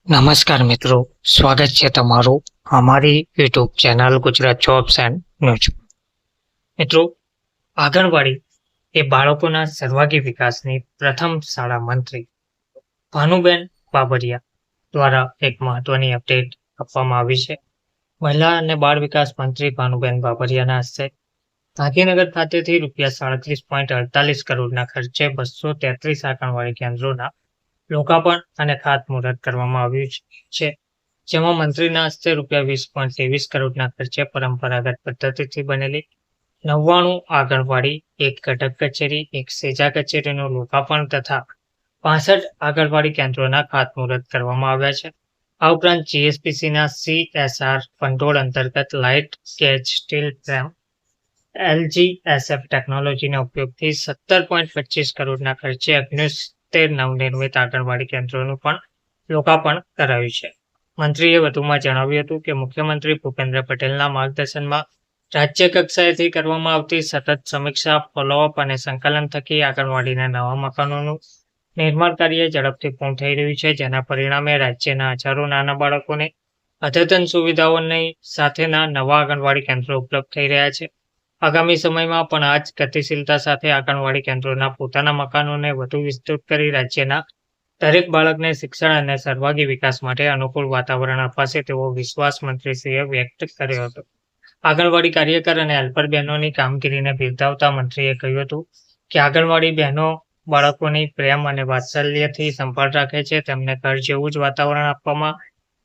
નમસ્કાર મિત્રો, સ્વાગત છે તમારું અમારી YouTube channel Gujarat jobs and news. મિત્રો, આંગણવાડી એ બાળકોના સર્વાંગી વિકાસની પ્રથમ શાળા મંત્રી ભાનુબેન બાબરિયા દ્વારા એક મહત્વની અપડેટ આપવામાં આવી છે. મહિલા અને બાળ વિકાસ મંત્રી ભાનુબેન બાબરિયાના હસ્તે ગાંધીનગર ખાતેથી ₹37.48 કરોડના ખર્ચે 233 આંગણવાડી કેન્દ્રોના લોકાર્પણ અને ખાતમુહૂર્ત કરવામાં આવ્યું છે, જેમાં મંત્રીના હસ્તે ₹20.23 કરોડના ખર્ચે પરંપરાગત પદ્ધતિથી બનેલી 99 આંગણવાડી, એક ઘટક કચેરી, એક સેજા કચેરીનું લોકાર્પણ તથા 65 આંગણવાડી કેન્દ્રોના ખાતમુહૂર્ત કરવામાં આવ્યા છે. આ ઉપરાંત જીએસપીસીના CSR ભંડોળ અંતર્ગત light gauge steel frame LGSF ટેકનોલોજીના ઉપયોગથી 17.25 કરોડના ખર્ચે 69 નવનિર્મિત આંગણવાડી કેન્દ્રોનું પણ લોકાર્પણ કરાયું છે. મંત્રીએ વધુમાં જણાવ્યું હતું કે મુખ્યમંત્રી ભૂપેન્દ્ર પટેલના માર્ગદર્શનમાં રાજ્ય કક્ષાએથી કરવામાં આવતી સતત સમીક્ષા, ફોલોઅપ અને સંકલન થકી આંગણવાડીના નવા મકાનોનું નિર્માણ કાર્ય ઝડપથી પૂર્ણ થઈ રહ્યું છે, જેના પરિણામે રાજ્યના હજારો નાના બાળકોને અદ્યતન સુવિધાઓની સાથેના નવા આંગણવાડી કેન્દ્રો ઉપલબ્ધ થઈ રહ્યા છે. આગામી સમયમાં પણ આ જ ગતિશીલતા સાથે આંગણવાડી કેન્દ્રોના પોતાના મકાનોને વધુ વિસ્તૃત કરી રાજ્યના દરેક બાળકને શિક્ષણ અને સર્વાંગી વિકાસ માટે અનુકૂળ વાતાવરણ અપાશે તેવો વિશ્વાસ મંત્રીશ્રીએ વ્યક્ત કર્યો હતો. આંગણવાડી કાર્યકર અને હેલ્પર બહેનોની કામગીરીને બિરદાવતા મંત્રીએ કહ્યું હતું કે આંગણવાડી બહેનો બાળકોની પ્રેમ અને વાત્સલ્યથી સંભાળ રાખે છે. તેમને ઘર જેવું જ વાતાવરણ આપવામાં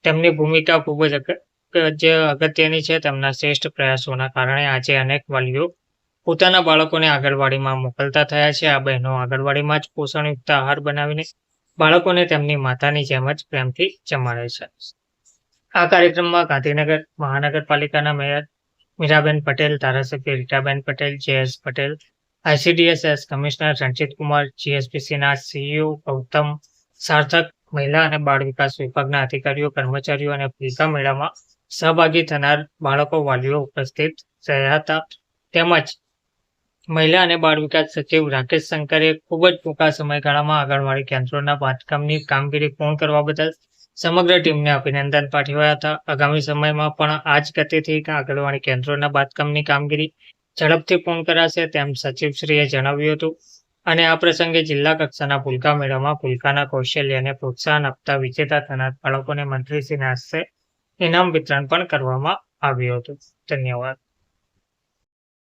તેમની ભૂમિકા ખૂબ જ અગત્યની છે. તેમના શ્રેષ્ઠ પ્રયાસોના કારણે આજે અનેક વાલીઓ પોતાના બાળકોને આંગણવાડીમાં મોકલતા થયા છે. આ બહેનો આંગણવાડીમાં જ પોષણયુક્ત આહાર બનાવીને બાળકોને તેમની માતાની જેમ જ પ્રેમથી જમાડે છે. આ કાર્યક્રમમાં ગાંધીનગર મહાનગરપાલિકાના મેયર મીરાબેન પટેલ, ધારાસભ્ય Ritaben Patel, JS Patel, ICDS commissioner Ranjit Kumar, GSPCના CEO ગૌતમ સાર્થક, મહિલા અને બાળ વિકાસ વિભાગના અધિકારીઓ, કર્મચારીઓ અને ભૂલકા મેળામાં સહભાગી થનાર બાળકો, વાલીઓ ઉપસ્થિત રહ્યા હતા. તેમજ મહિલા અને બાળ વિકાસ સચિવ રાકેશ શંકરે ખૂબ જ ટૂંકા સમયગાળામાં આંગણવાડી કેન્દ્રોના બાંધકામની કામગીરી પૂર્ણ કરવા બદલ સમગ્ર ટીમને અભિનંદન પાઠવ્યા હતા. આગામી સમયમાં પણ આ જ ગતિથી આંગણવાડી કેન્દ્રોના બાંધકામની કામગીરી ઝડપથી પૂર્ણ કરાશે તેમ સચિવશ્રીએ જણાવ્યું હતું. અને આ પ્રસંગે જિલ્લા કક્ષાના ભૂલકા મેળામાં ભૂલકાના કૌશલ્યને પ્રોત્સાહન આપતા વિજેતા થનાર બાળકોને મંત્રીશ્રીના હસ્તે ઇનામ વિતરણ પણ કરવામાં આવ્યું હતું. ધન્યવાદ.